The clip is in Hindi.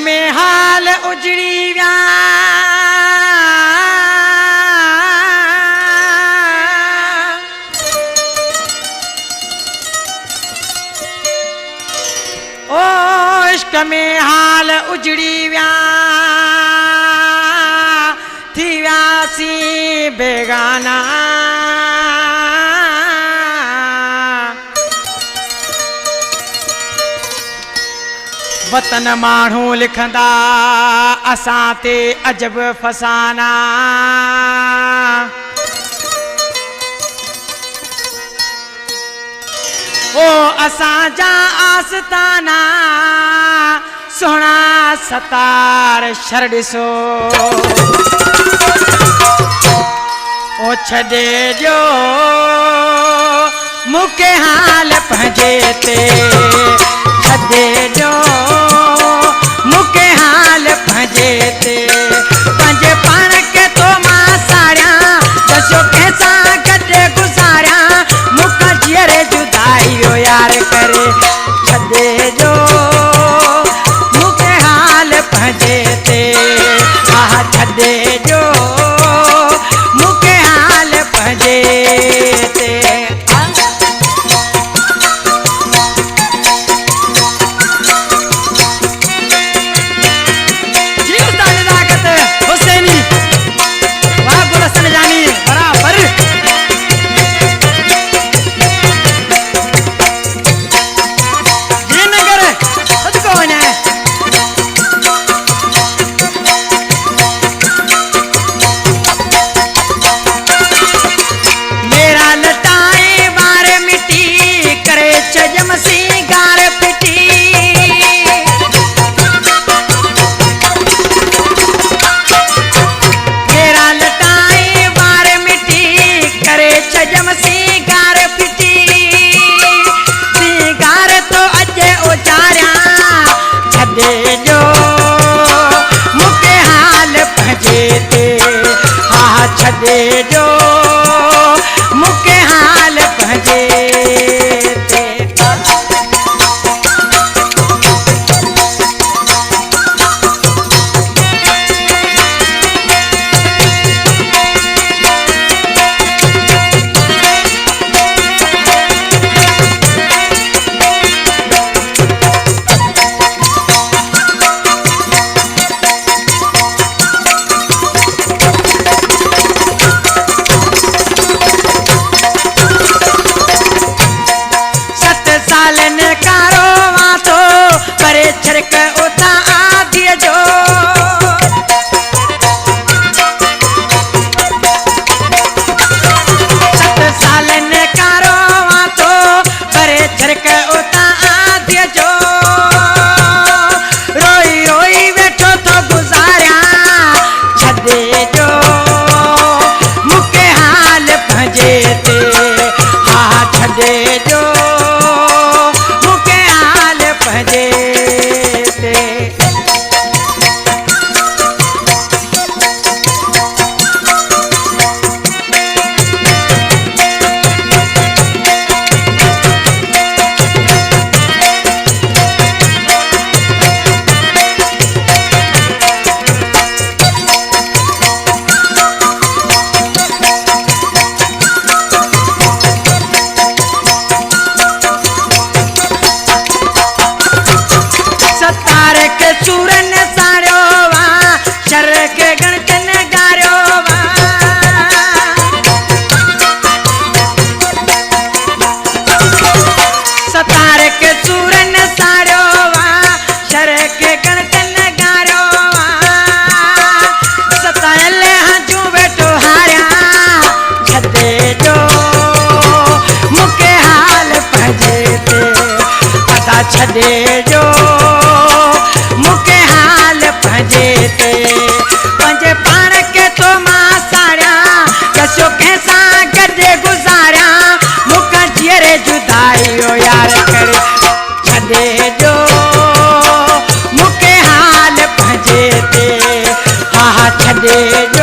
में हाल उजड़ी व्या ओ इश्क में हाल उजड़ी व्या थी व्यासी बेगाना वतन माण्हू लिखंदा असां ते अजब फसाना ओ असां जा आस्ताना सोना सतार शर ॾिसो ओ छॾे जो मूंखे हाल पंहिंजे ते छॾे जो मूंखे हाल पंहिंजे ते पंहिंजे पाण खे तो मां साड़ियां दसो कंहिंसां गॾु गुज़ारियां मूंखां जीअरे जुदाई वियो यार करे छॾे जो मूंखे हाल पंहिंजे ते हा छॾे जो मूंखे हाल पंहिंजे ते छॾे जो मूंखे हाल पंहिंजे ते छरक उता आदिय जो सत सालन कारो तो करे छरक उता आदिय जो रोई रोई वेठो तो गुज़ारिया छॾे जो मूंखे हाल पंहिंजे ते हा छॾे जो मूंखे हाल पंहिंजे चूरन साड़ियो वा शर के गणकन गारियो वा सतार के चूरन साड़ियो वा शर के गणकन गारियो वा सतायल हजू वेठो हारिया छॾे जो मूंखे हाल पंहिंजे ते पता छॾे जो मूंखे हाल पंहिंजे ते पंहिंजे पाण खे तो मां साड़ियां दसो कंहिंसां गॾु गुज़ारियां मूंखां जीअरे जुदाई वियो यार करे छॾे जो मूंखे हाल पंहिंजे ते हा छॾे जो